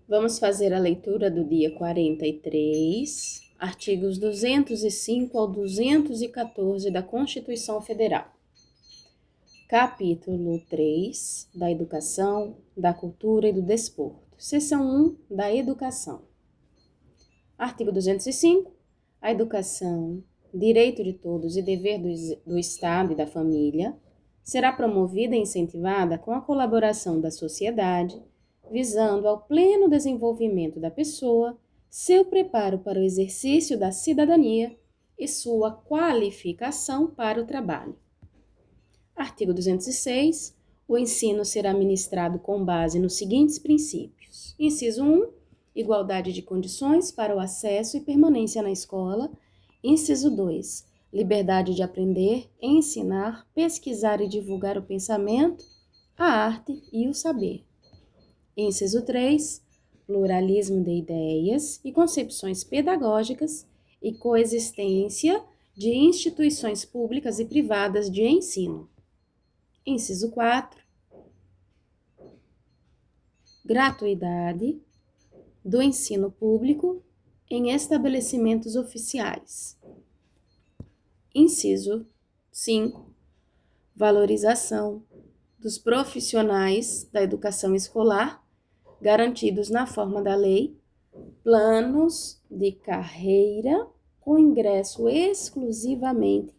Vamos fazer a leitura do dia 43, artigos 205 ao 214 da Constituição Federal. Capítulo 3, da Educação, da Cultura e do Desporto. Seção 1, da Educação. Artigo 205. A educação, direito de todos e dever do Estado e da família, será promovida e incentivada com a colaboração da sociedade, visando ao pleno desenvolvimento da pessoa, seu preparo para o exercício da cidadania e sua qualificação para o trabalho. Artigo 206. O ensino será ministrado com base nos seguintes princípios. Inciso 1. Igualdade de condições para o acesso e permanência na escola. Inciso 2. Liberdade de aprender, ensinar, pesquisar e divulgar o pensamento, a arte e o saber. Inciso 3. Pluralismo de ideias e concepções pedagógicas e coexistência de instituições públicas e privadas de ensino. Inciso 4. Gratuidade do ensino público em estabelecimentos oficiais. Inciso 5. Valorização dos profissionais da educação escolar, garantidos na forma da lei, planos de carreira com ingresso exclusivamente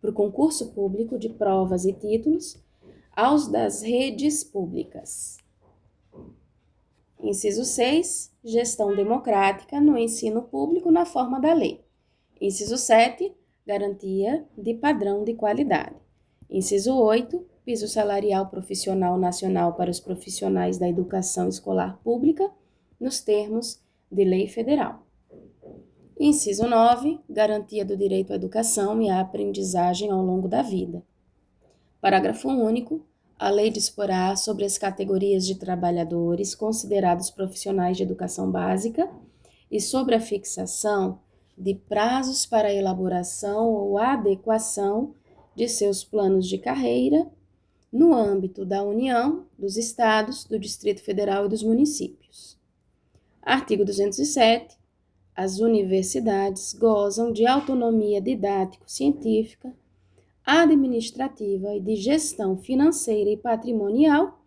por concurso público de provas e títulos aos das redes públicas. Inciso 6. Gestão democrática no ensino público na forma da lei. Inciso 7. Garantia de padrão de qualidade. Inciso 8. Piso salarial profissional nacional para os profissionais da educação escolar pública, nos termos de lei federal. Inciso 9. Garantia do direito à educação e à aprendizagem ao longo da vida. Parágrafo único. A lei disporá sobre as categorias de trabalhadores considerados profissionais de educação básica e sobre a fixação de prazos para a elaboração ou adequação de seus planos de carreira no âmbito da União, dos Estados, do Distrito Federal e dos municípios. Artigo 207. As universidades gozam de autonomia didático-científica, administrativa e de gestão financeira e patrimonial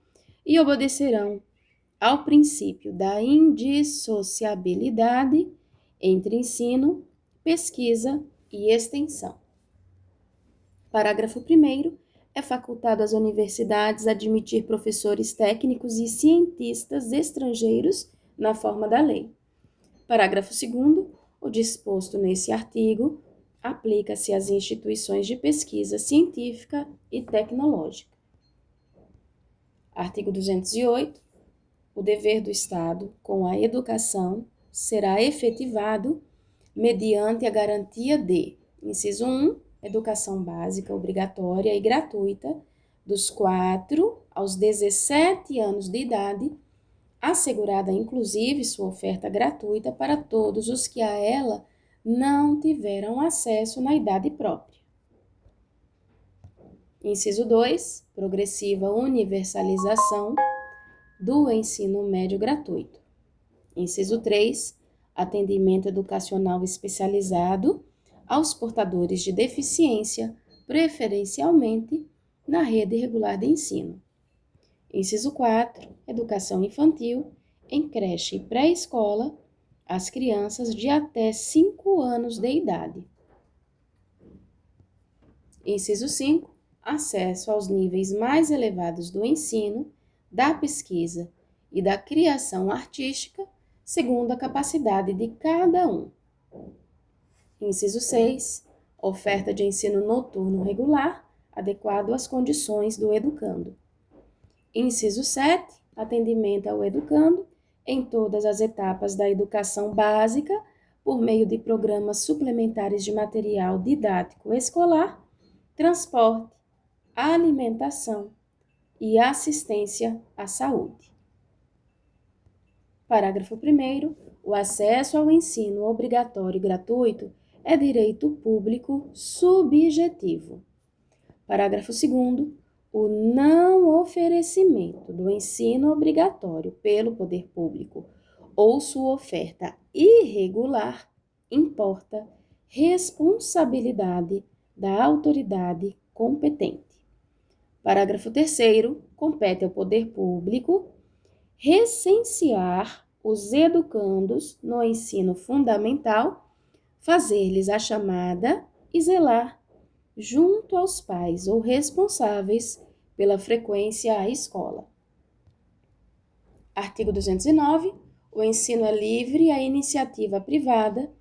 e obedecerão ao princípio da indissociabilidade entre ensino, pesquisa e extensão. Parágrafo 1º. É facultado às universidades admitir professores técnicos e cientistas estrangeiros na forma da lei. Parágrafo 2º. O disposto nesse artigo aplica-se às instituições de pesquisa científica e tecnológica. Artigo 208. O dever do Estado com a educação será efetivado mediante a garantia de: inciso 1. Educação básica obrigatória e gratuita dos 4 aos 17 anos de idade, assegurada inclusive sua oferta gratuita para todos os que a ela não tiveram acesso na idade própria. Inciso 2. Progressiva universalização do ensino médio gratuito. Inciso 3. Atendimento educacional especializado aos portadores de deficiência, preferencialmente na rede regular de ensino. Inciso 4. Educação infantil em creche e pré-escola às crianças de até 5 anos de idade. Inciso 5. Acesso aos níveis mais elevados do ensino, da pesquisa e da criação artística, segundo a capacidade de cada um. Inciso 6. Oferta de ensino noturno regular, adequado às condições do educando. Inciso 7. Atendimento ao educando em todas as etapas da educação básica, por meio de programas suplementares de material didático escolar, transporte, alimentação e assistência à saúde. Parágrafo 1º. O acesso ao ensino obrigatório e gratuito é direito público subjetivo. Parágrafo 2º. o não oferecimento do ensino obrigatório pelo poder público ou sua oferta irregular importa responsabilidade da autoridade competente. Parágrafo 3º. Compete ao poder público recensear os educandos no ensino fundamental, fazer-lhes a chamada e zelar junto aos pais ou responsáveis pela frequência à escola. Artigo 209. O ensino é livre à iniciativa privada,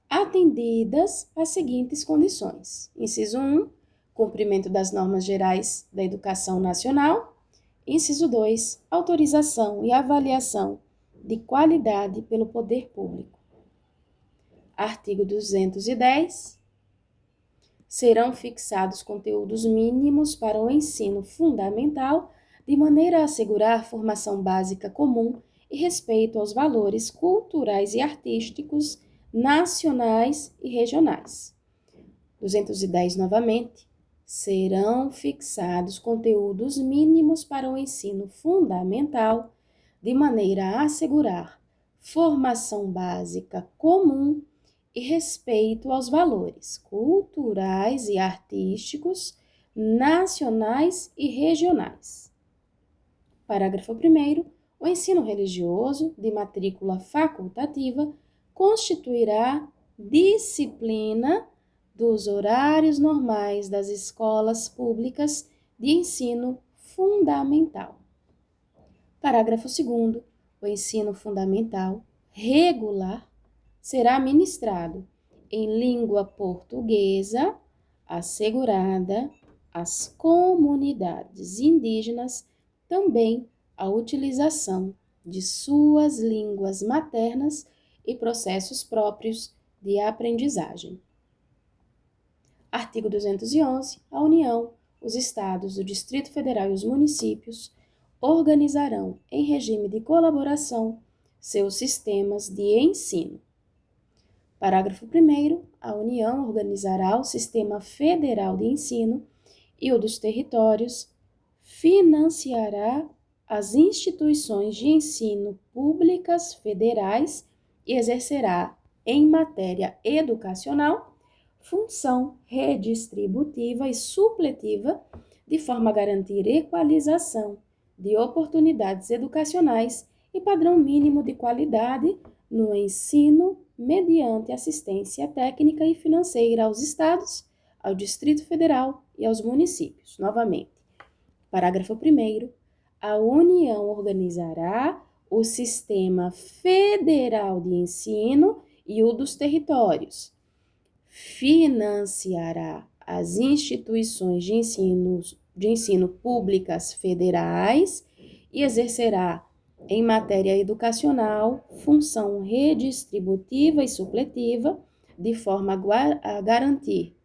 atendidas as seguintes condições. Inciso 1. Cumprimento das normas gerais da educação nacional. Inciso 2. Autorização e avaliação de qualidade pelo poder público. Artigo 210. Serão fixados conteúdos mínimos para o ensino fundamental, de maneira a assegurar formação básica comum e respeito aos valores culturais e artísticos nacionais e regionais. 210 novamente. Serão fixados conteúdos mínimos para o ensino fundamental, de maneira a assegurar formação básica comum e respeito aos valores culturais e artísticos nacionais e regionais. Parágrafo 1º. O ensino religioso, de matrícula facultativa, constituirá disciplina dos horários normais das escolas públicas de ensino fundamental. Parágrafo 2º. O ensino fundamental regular será ministrado em língua portuguesa, assegurada às comunidades indígenas também a utilização de suas línguas maternas e processos próprios de aprendizagem. Artigo 211. A União, os Estados, o Distrito Federal e os municípios organizarão, em regime de colaboração, seus sistemas de ensino. Parágrafo 1º. A União organizará o Sistema Federal de Ensino e o dos territórios, financiará as instituições de ensino públicas federais e exercerá, em matéria educacional, função redistributiva e supletiva, de forma a garantir equalização de oportunidades educacionais e padrão mínimo de qualidade no ensino, mediante assistência técnica e financeira aos Estados, ao Distrito Federal e aos municípios. Novamente, parágrafo 1º. A União organizará o Sistema Federal de Ensino e o dos territórios, financiará as instituições de ensino públicas federais e exercerá, em matéria educacional, função redistributiva e supletiva, de forma a garantir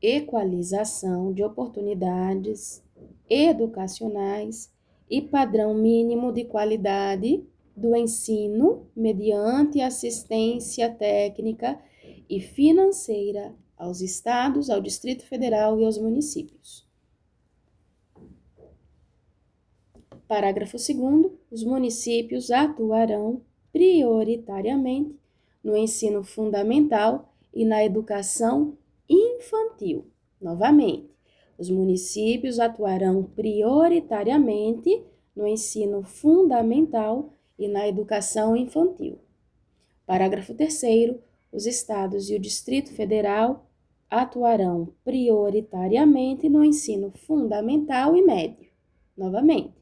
equalização de oportunidades educacionais e padrão mínimo de qualidade do ensino, mediante assistência técnica e financeira aos Estados, ao Distrito Federal e aos municípios. Parágrafo 2º. Os municípios atuarão prioritariamente no ensino fundamental e na educação infantil. Novamente, os municípios atuarão prioritariamente no ensino fundamental e na educação infantil. Parágrafo 3º. Os Estados e o Distrito Federal atuarão prioritariamente no ensino fundamental e médio. Novamente,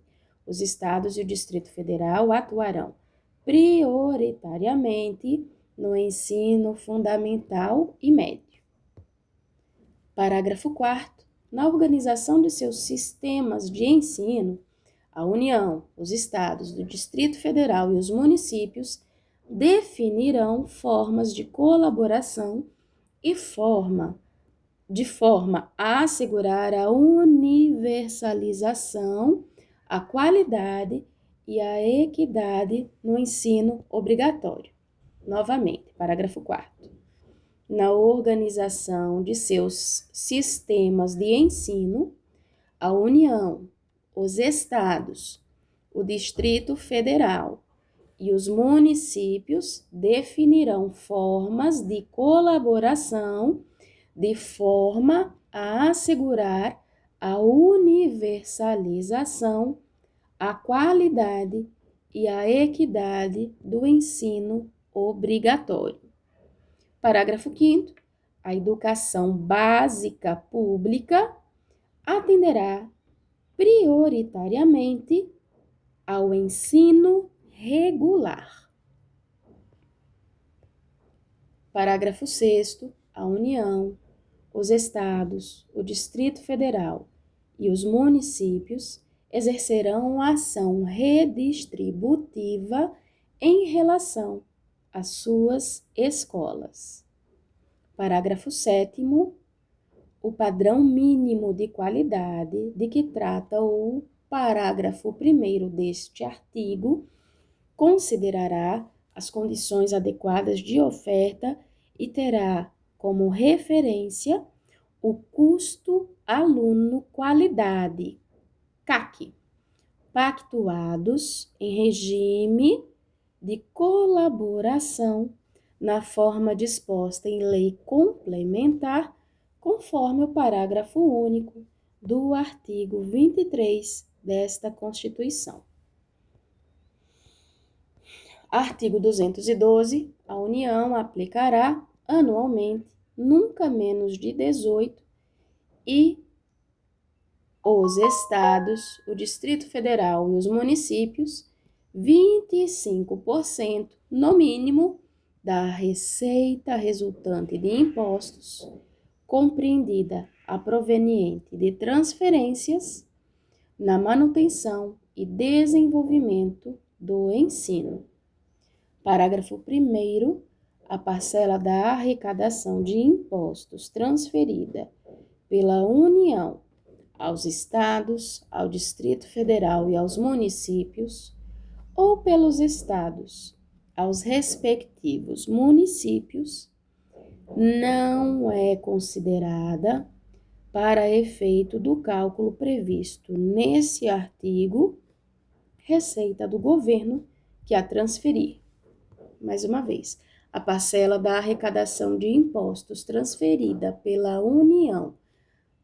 os Estados e o Distrito Federal atuarão prioritariamente no ensino fundamental e médio. Parágrafo 4º. Na organização de seus sistemas de ensino, a União, os Estados, o Distrito Federal e os municípios definirão formas de colaboração e de forma a assegurar a universalização, a qualidade e a equidade no ensino obrigatório. Novamente, parágrafo 4º. Na organização de seus sistemas de ensino, a União, os estados, o Distrito Federal e os municípios definirão formas de colaboração de forma a assegurar a universalização, a qualidade e a equidade do ensino obrigatório. Parágrafo 5º. A educação básica pública atenderá prioritariamente ao ensino regular. Parágrafo 6º. A União, os estados, o Distrito Federal e os municípios exercerão ação redistributiva em relação às suas escolas. Parágrafo 7º. O padrão mínimo de qualidade de que trata o parágrafo 1º deste artigo considerará as condições adequadas de oferta e terá como referência o custo aluno qualidade, CAQ, pactuados em regime de colaboração na forma disposta em lei complementar, conforme o parágrafo único do artigo 23 desta Constituição. Artigo 212. A União aplicará anualmente, nunca menos de 18, e os estados, o Distrito Federal e os municípios, 25%, no mínimo, da receita resultante de impostos, compreendida a proveniente de transferências, na manutenção e desenvolvimento do ensino. Parágrafo 1º. A parcela da arrecadação de impostos transferida pela União aos estados, ao Distrito Federal e aos municípios, ou pelos estados aos respectivos municípios, não é considerada, para efeito do cálculo previsto nesse artigo, receita do governo que a transferir. Mais uma vez, a parcela da arrecadação de impostos transferida pela União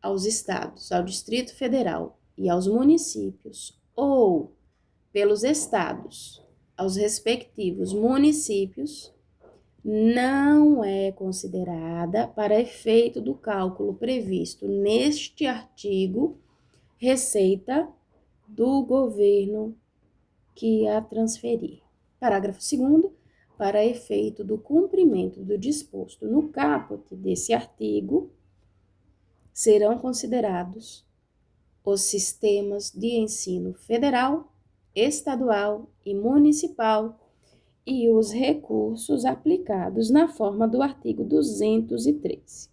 aos estados, ao Distrito Federal e aos municípios, ou pelos estados aos respectivos municípios, não é considerada, para efeito do cálculo previsto neste artigo, receita do governo que a transferir. Parágrafo 2º. Para efeito do cumprimento do disposto no caput desse artigo, serão considerados os sistemas de ensino federal, estadual e municipal e os recursos aplicados na forma do artigo 213.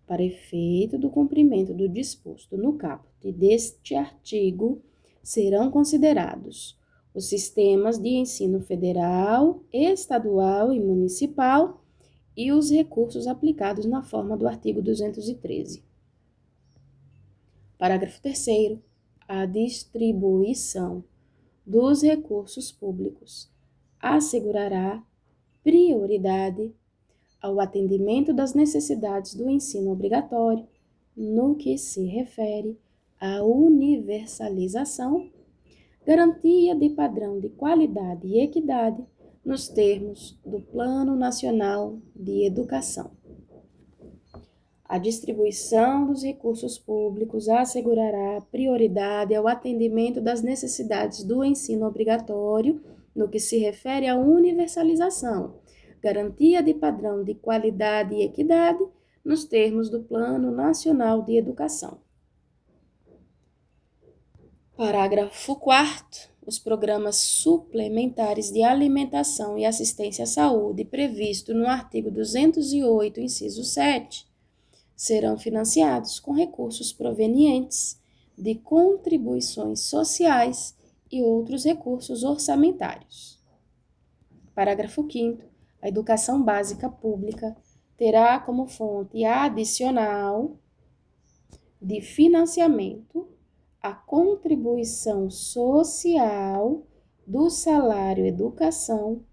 Para efeito do cumprimento do disposto no caput deste artigo, serão considerados os sistemas de ensino federal, estadual e municipal e os recursos aplicados na forma do artigo 213. Parágrafo 3º. A distribuição dos recursos públicos assegurará prioridade ao atendimento das necessidades do ensino obrigatório no que se refere à universalização, garantia de padrão de qualidade e equidade nos termos do Plano Nacional de Educação. A distribuição dos recursos públicos assegurará prioridade ao atendimento das necessidades do ensino obrigatório no que se refere à universalização, garantia de padrão de qualidade e equidade nos termos do Plano Nacional de Educação. Parágrafo 4º. Os programas suplementares de alimentação e assistência à saúde previsto no artigo 208, inciso 7, serão financiados com recursos provenientes de contribuições sociais e outros recursos orçamentários. Parágrafo 5º. A educação básica pública terá como fonte adicional de financiamento à contribuição social do salário educação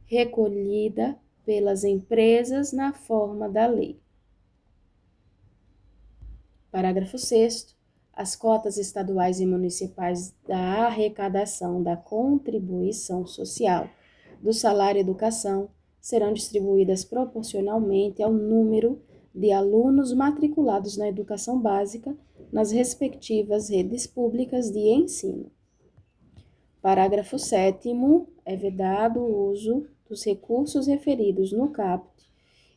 recolhida pelas empresas na forma da lei. Parágrafo 6º. As cotas estaduais e municipais da arrecadação da contribuição social do salário educação serão distribuídas proporcionalmente ao número de alunos matriculados na educação básica nas respectivas redes públicas de ensino. Parágrafo 7º. É vedado o uso dos recursos referidos no caput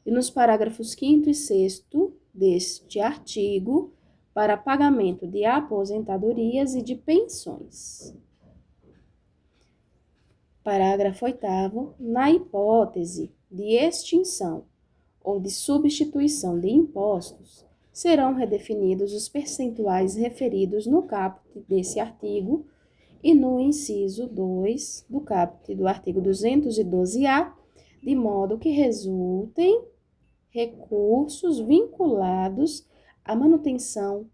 e nos parágrafos 5º e 6º deste artigo para pagamento de aposentadorias e de pensões. Parágrafo 8º. Na hipótese de extinção ou de substituição de impostos, serão redefinidos os percentuais referidos no caput desse artigo e no inciso 2 do caput do artigo 212-A, de modo que resultem recursos vinculados à manutenção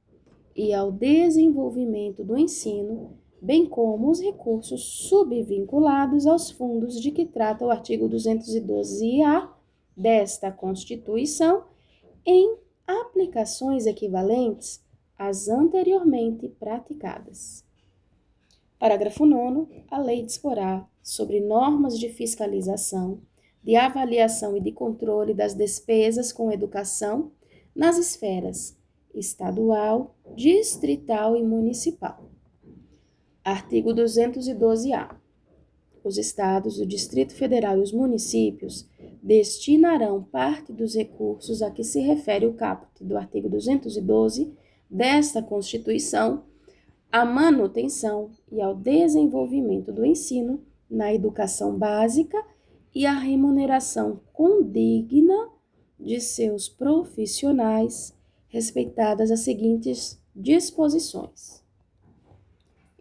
e ao desenvolvimento do ensino, bem como os recursos subvinculados aos fundos de que trata o artigo 212-A desta Constituição, em aplicações equivalentes às anteriormente praticadas. Parágrafo 9º. A lei disporá sobre normas de fiscalização, de avaliação e de controle das despesas com educação nas esferas estadual, distrital e municipal. Artigo 212-A. Os estados, o Distrito Federal e os municípios destinarão parte dos recursos a que se refere o caput do artigo 212 desta Constituição à manutenção e ao desenvolvimento do ensino na educação básica e à remuneração condigna de seus profissionais, respeitadas as seguintes disposições.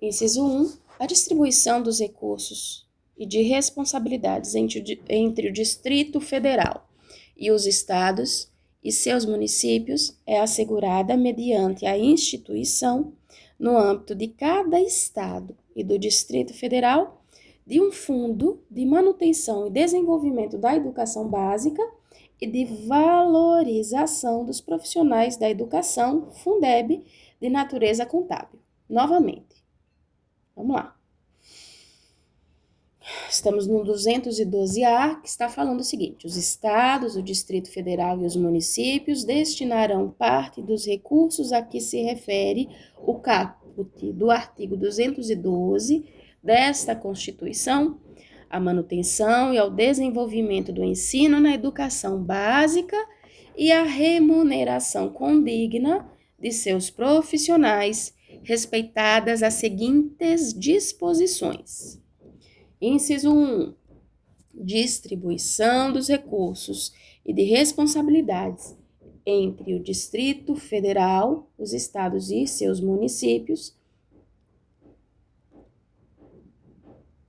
Inciso 1. A distribuição dos recursos e de responsabilidades entre o Distrito Federal e os estados e seus municípios é assegurada mediante a instituição, no âmbito de cada estado e do Distrito Federal, de um fundo de manutenção e desenvolvimento da educação básica e de valorização dos profissionais da educação, Fundeb, de natureza contábil. Novamente, vamos lá. Estamos no 212-A, que está falando o seguinte: os estados, o Distrito Federal e os municípios destinarão parte dos recursos a que se refere o caput do artigo 212 desta Constituição à manutenção e ao desenvolvimento do ensino na educação básica e à remuneração condigna de seus profissionais, respeitadas as seguintes disposições. Inciso 1. Distribuição dos recursos e de responsabilidades entre o Distrito Federal, os estados e seus municípios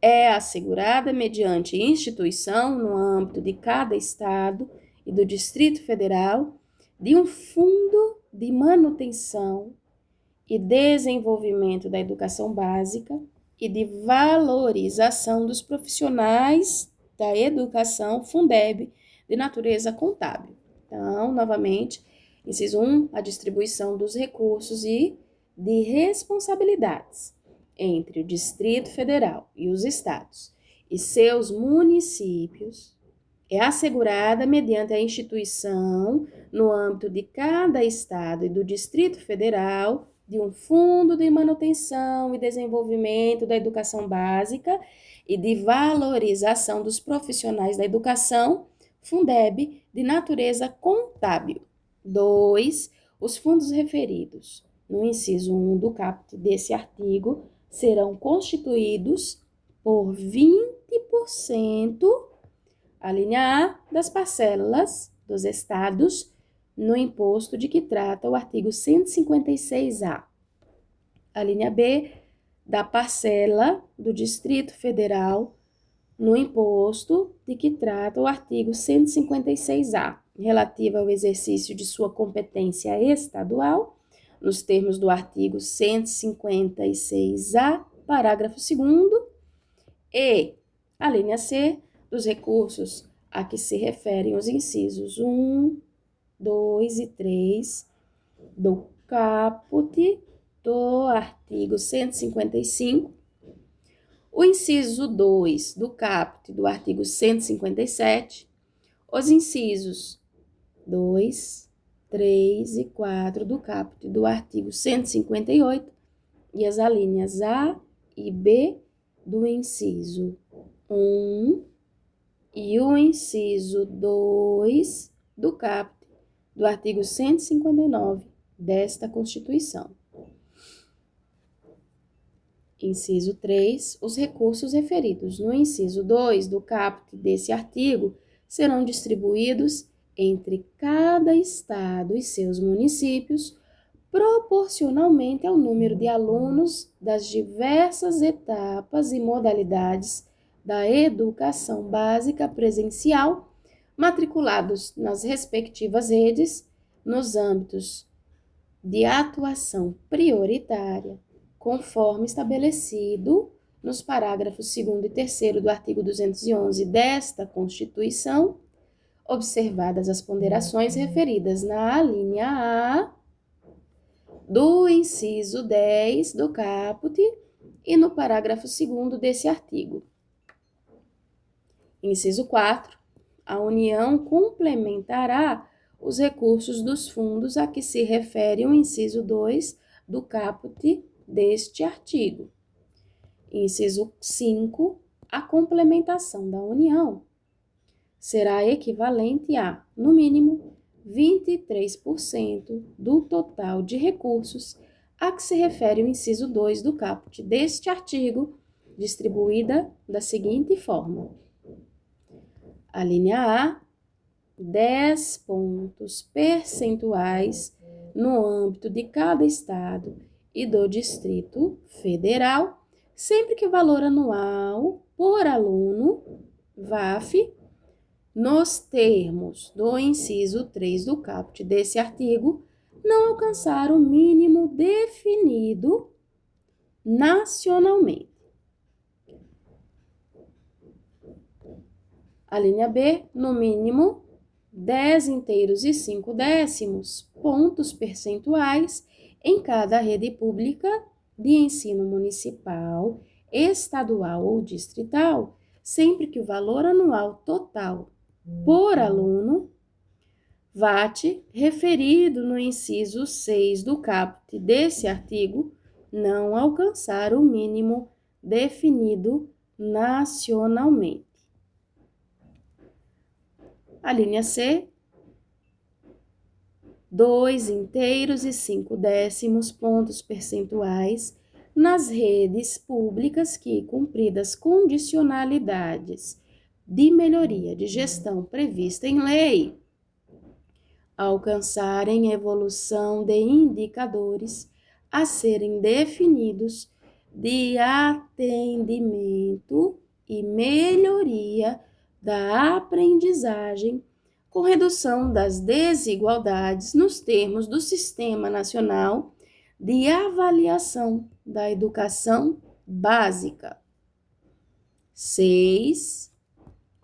é assegurada mediante instituição, no âmbito de cada estado e do Distrito Federal, de um fundo de manutenção e desenvolvimento da educação básica e de valorização dos profissionais da educação, Fundeb, de natureza contábil. Então, novamente, inciso 1, a distribuição dos recursos e de responsabilidades entre o Distrito Federal e os estados e seus municípios é assegurada mediante a instituição, no âmbito de cada estado e do Distrito Federal, de um fundo de manutenção e desenvolvimento da educação básica e de valorização dos profissionais da educação, Fundeb, de natureza contábil. 2. Os fundos referidos no inciso 1 do caput desse artigo serão constituídos por 20%, a linha A, das parcelas dos estados no imposto de que trata o artigo 156-A. A linha B, da parcela do Distrito Federal no imposto de que trata o artigo 156-A, relativa ao exercício de sua competência estadual, nos termos do artigo 156-A, parágrafo 2º, e a linha C, dos recursos a que se referem os incisos 1, 2 e 3 do caput do artigo 155, o inciso 2 do caput do artigo 157, os incisos 2, 3 e 4 do caput do artigo 158 e as alíneas A e B do inciso 1 e o inciso 2 do caput do artigo 159 desta Constituição. Inciso 3. Os recursos referidos no inciso 2 do caput desse artigo serão distribuídos entre cada estado e seus municípios proporcionalmente ao número de alunos das diversas etapas e modalidades da educação básica presencial matriculados nas respectivas redes nos âmbitos de atuação prioritária, conforme estabelecido nos parágrafos 2º e 3º do artigo 211 desta Constituição, observadas as ponderações referidas na alínea A do inciso 10 do caput e no parágrafo 2º desse artigo. Inciso 4. A União complementará os recursos dos fundos a que se refere o inciso 2 do caput deste artigo. Inciso 5. A complementação da União será equivalente a, no mínimo, 23% do total de recursos a que se refere o inciso 2 do caput deste artigo, distribuída da seguinte forma. A linha A, 10 pontos percentuais no âmbito de cada estado e do Distrito Federal, sempre que o valor anual por aluno, VAF, nos termos do inciso 3 do caput desse artigo, não alcançar o mínimo definido nacionalmente. A linha B, no mínimo 10 inteiros e 5 décimos pontos percentuais em cada rede pública de ensino municipal, estadual ou distrital, sempre que o valor anual total por aluno, VAT, referido no inciso 6 do caput desse artigo, não alcançar o mínimo definido nacionalmente. A linha C, 2 inteiros e 5 décimos pontos percentuais nas redes públicas que, cumpridas condicionalidades de melhoria de gestão prevista em lei, alcançarem evolução de indicadores a serem definidos de atendimento e melhoria da aprendizagem com redução das desigualdades nos termos do Sistema Nacional de Avaliação da Educação Básica. 6.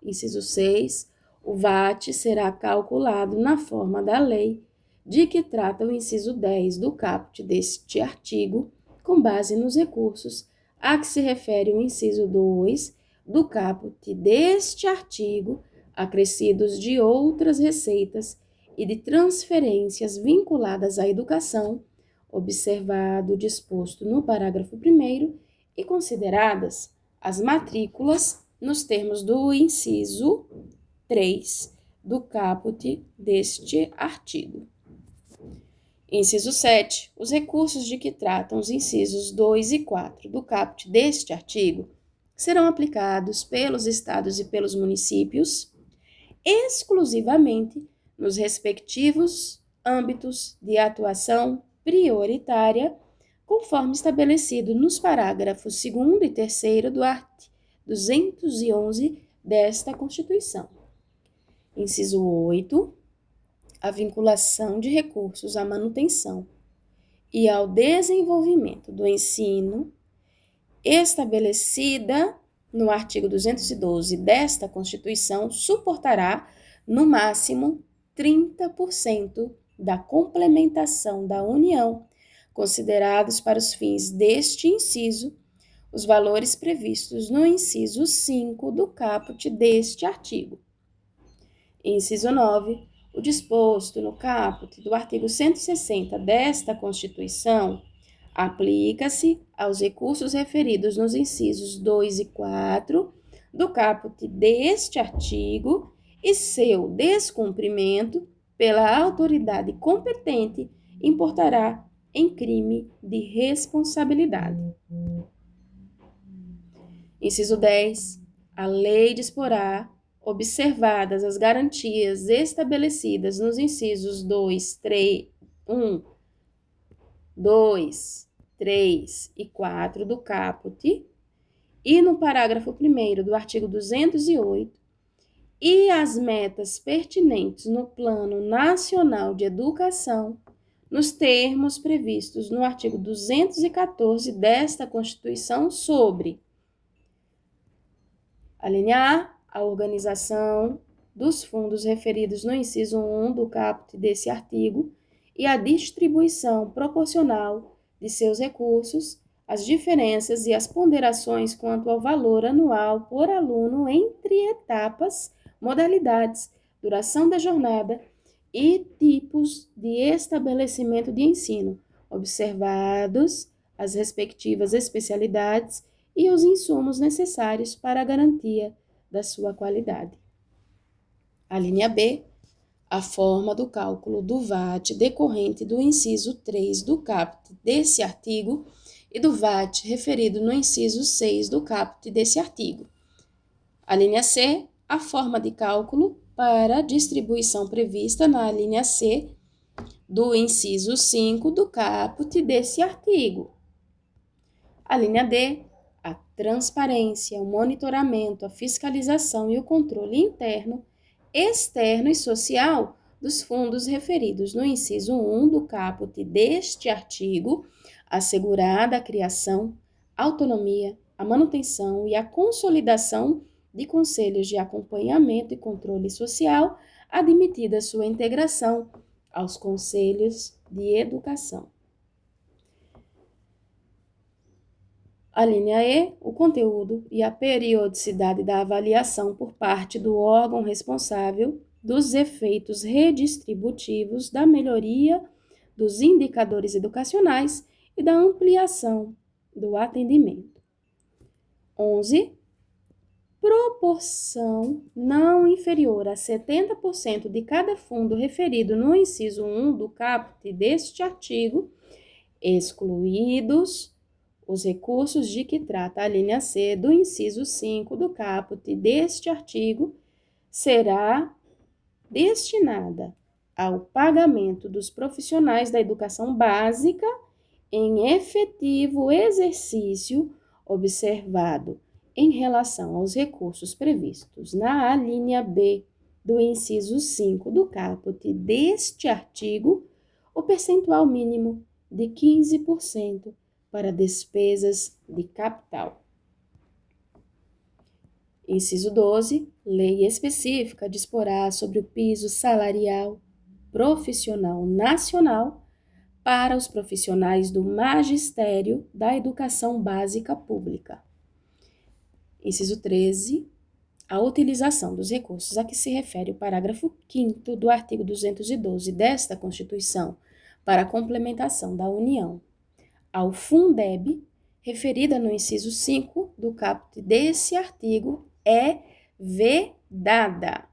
Inciso 6. O VAT será calculado na forma da lei de que trata o inciso 10 do caput deste artigo, com base nos recursos a que se refere o inciso 2 do caput deste artigo, acrescidos de outras receitas e de transferências vinculadas à educação, observado o disposto no parágrafo 1º e consideradas as matrículas nos termos do inciso 3 do caput deste artigo. Inciso 7. Os recursos de que tratam os incisos 2 e 4 do caput deste artigo serão aplicados pelos estados e pelos municípios exclusivamente nos respectivos âmbitos de atuação prioritária, conforme estabelecido nos parágrafos 2º e 3º do artigo 211 desta Constituição. Inciso 8. A vinculação de recursos à manutenção e ao desenvolvimento do ensino estabelecida no artigo 212 desta Constituição suportará, no máximo, 30% da complementação da União, considerados para os fins deste inciso os valores previstos no inciso 5 do caput deste artigo. Inciso 9. O disposto no caput do artigo 160 desta Constituição aplica-se aos recursos referidos nos incisos 2 e 4 do caput deste artigo e seu descumprimento pela autoridade competente importará em crime de responsabilidade. Inciso 10. A lei disporá, observadas as garantias estabelecidas nos incisos 2, 3, 1, 2, 3 e 4 do caput e no parágrafo 1º do artigo 208 e as metas pertinentes no Plano Nacional de Educação, nos termos previstos no artigo 214 desta Constituição sobre a linha A organização dos fundos referidos no inciso 1 do caput desse artigo e a distribuição proporcional de seus recursos, as diferenças e as ponderações quanto ao valor anual por aluno entre etapas, modalidades, duração da jornada e tipos de estabelecimento de ensino, observados as respectivas especialidades e os insumos necessários para a garantia da sua qualidade. A linha B, a forma do cálculo do VAT decorrente do inciso 3 do caput desse artigo e do VAT referido no inciso 6 do caput desse artigo. A linha C, a forma de cálculo para a distribuição prevista na linha C do inciso 5 do caput desse artigo. A linha D, a transparência, o monitoramento, a fiscalização e o controle interno, externo e social dos fundos referidos no inciso 1 do caput deste artigo, assegurada a criação, autonomia, a manutenção e a consolidação de conselhos de acompanhamento e controle social, admitida sua integração aos conselhos de educação. A linha E, o conteúdo e a periodicidade da avaliação por parte do órgão responsável dos efeitos redistributivos da melhoria dos indicadores educacionais e da ampliação do atendimento. 11. Proporção não inferior a 70% de cada fundo referido no inciso 1 do caput deste artigo, excluídos os recursos de que trata a linha C do inciso 5 do caput deste artigo, será destinada ao pagamento dos profissionais da educação básica em efetivo exercício observado em relação aos recursos previstos na alínea B do inciso 5 do caput deste artigo, o percentual mínimo de 15% para despesas de capital. Inciso 12. Lei específica disporá sobre o piso salarial profissional nacional para os profissionais do magistério da educação básica pública. Inciso 13. A utilização dos recursos a que se refere o parágrafo 5º do artigo 212 desta Constituição para a complementação da União ao Fundeb, referida no inciso 5 do caput desse artigo, é vedada.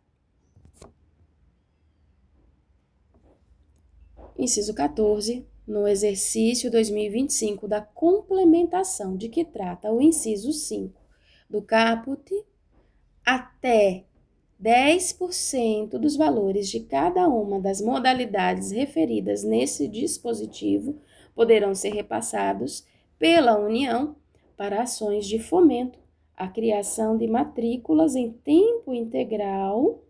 Inciso 14. No exercício 2025 da complementação de que trata o inciso 5 do caput, até 10% dos valores de cada uma das modalidades referidas nesse dispositivo poderão ser repassados pela União para ações de fomento à criação de matrículas em tempo integral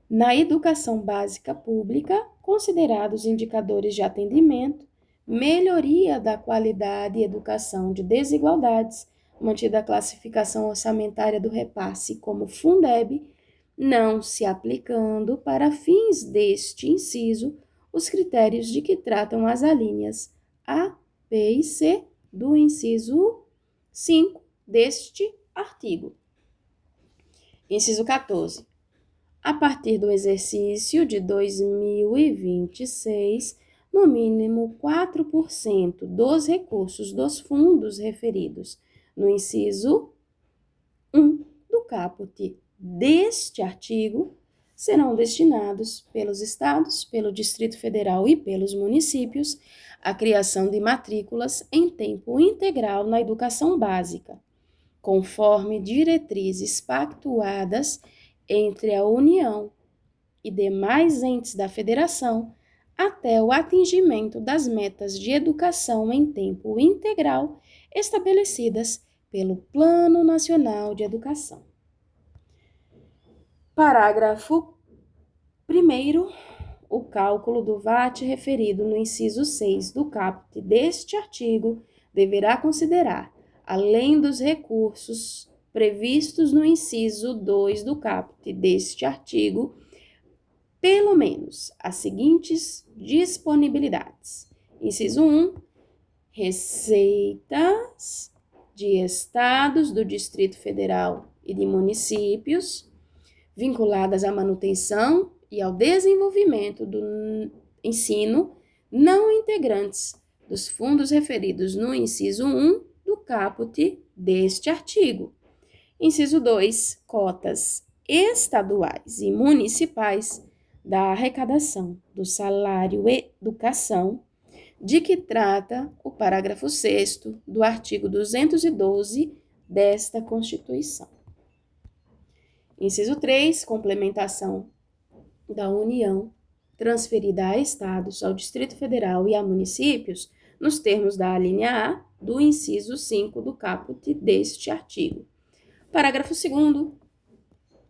na educação básica pública, considerados indicadores de atendimento, melhoria da qualidade e educação de desigualdades, mantida a classificação orçamentária do repasse como Fundeb, não se aplicando para fins deste inciso os critérios de que tratam as alíneas A, B e C do inciso 5 deste artigo. Inciso 14. A partir do exercício de 2026, no mínimo 4% dos recursos dos fundos referidos no inciso 1 do caput deste artigo serão destinados pelos estados, pelo Distrito Federal e pelos municípios à criação de matrículas em tempo integral na educação básica, conforme diretrizes pactuadas entre a União e demais entes da Federação, até o atingimento das metas de educação em tempo integral estabelecidas pelo Plano Nacional de Educação. Parágrafo 1º. O cálculo do VAT referido no inciso 6 do caput deste artigo deverá considerar, além dos recursos previstos no inciso 2 do caput deste artigo, pelo menos as seguintes disponibilidades. Inciso 1, receitas de estados, do Distrito Federal e de municípios, vinculadas à manutenção e ao desenvolvimento do ensino não integrantes dos fundos referidos no inciso 1 do caput deste artigo. Inciso 2, cotas estaduais e municipais da arrecadação do salário educação, de que trata o parágrafo 6º do artigo 212 desta Constituição. Inciso 3, complementação da União transferida a estados, ao Distrito Federal e a municípios, nos termos da alínea A do inciso 5 do caput deste artigo. Parágrafo 2º.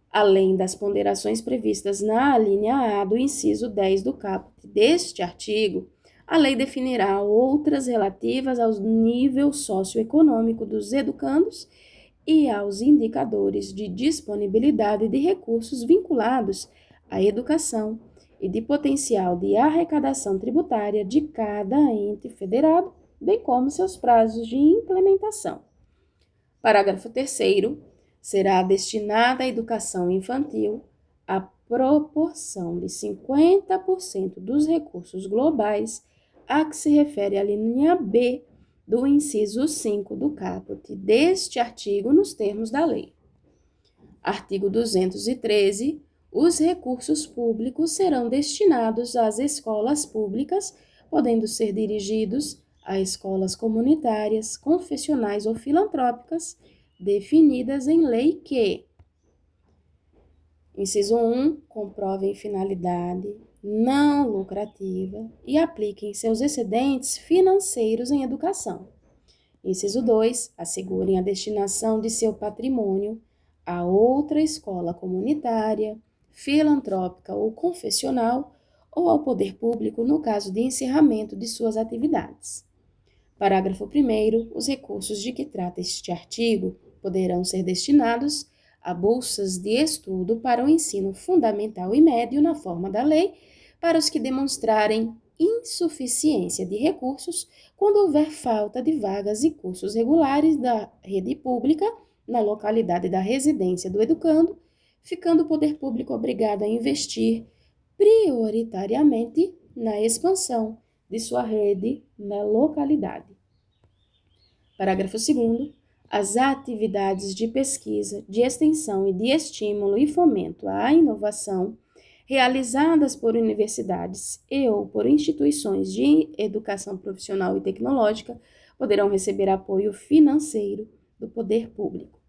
Além das ponderações previstas na alínea A do inciso 10 do caput deste artigo, a lei definirá outras relativas ao nível socioeconômico dos educandos e aos indicadores de disponibilidade de recursos vinculados à educação e de potencial de arrecadação tributária de cada ente federado, bem como seus prazos de implementação. Parágrafo 3º. Será destinada à educação infantil a proporção de 50% dos recursos globais a que se refere a linha B do inciso 5 do caput deste artigo nos termos da lei. Artigo 213. Os recursos públicos serão destinados às escolas públicas, podendo ser dirigidos a escolas comunitárias, confessionais ou filantrópicas, definidas em lei que: inciso 1, comprovem finalidade não lucrativa e apliquem seus excedentes financeiros em educação. Inciso 2, assegurem a destinação de seu patrimônio a outra escola comunitária, filantrópica ou confessional, ou ao poder público no caso de encerramento de suas atividades. Parágrafo 1º. Os recursos de que trata este artigo poderão ser destinados a bolsas de estudo para o ensino fundamental e médio na forma da lei, para os que demonstrarem insuficiência de recursos quando houver falta de vagas e cursos regulares da rede pública na localidade da residência do educando, ficando o poder público obrigado a investir prioritariamente na expansão de sua rede na localidade. Parágrafo 2º. As atividades de pesquisa, de extensão e de estímulo e fomento à inovação realizadas por universidades e ou por instituições de educação profissional e tecnológica poderão receber apoio financeiro do poder público.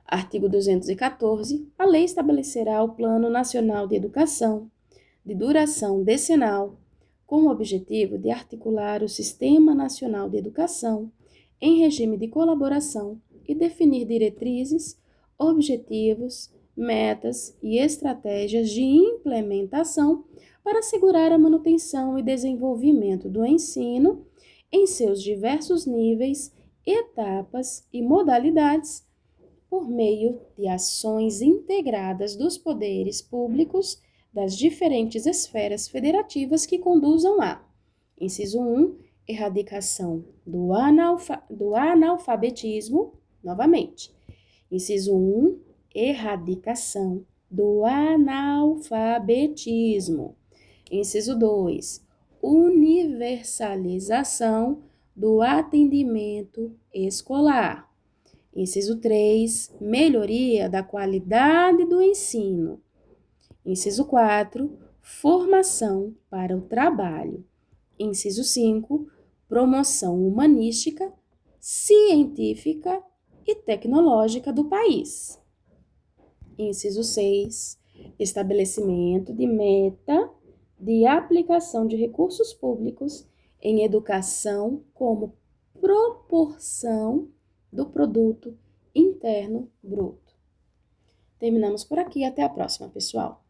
Artigo 214. A lei estabelecerá o Plano Nacional de Educação, de duração decenal, com o objetivo de articular o Sistema Nacional de Educação em regime de colaboração e definir diretrizes, objetivos, metas e estratégias de implementação para assegurar a manutenção e desenvolvimento do ensino em seus diversos níveis, etapas e modalidades, por meio de ações integradas dos poderes públicos das diferentes esferas federativas que conduzam a: inciso 1, erradicação do analfabetismo, novamente. Inciso 1, erradicação do analfabetismo. Inciso 2, universalização do atendimento escolar. Inciso 3, melhoria da qualidade do ensino. Inciso 4, formação para o trabalho. Inciso 5, promoção humanística, científica e tecnológica do país. Inciso 6, estabelecimento de meta de aplicação de recursos públicos em educação como proporção do produto interno bruto. Terminamos por aqui. Até a próxima, pessoal.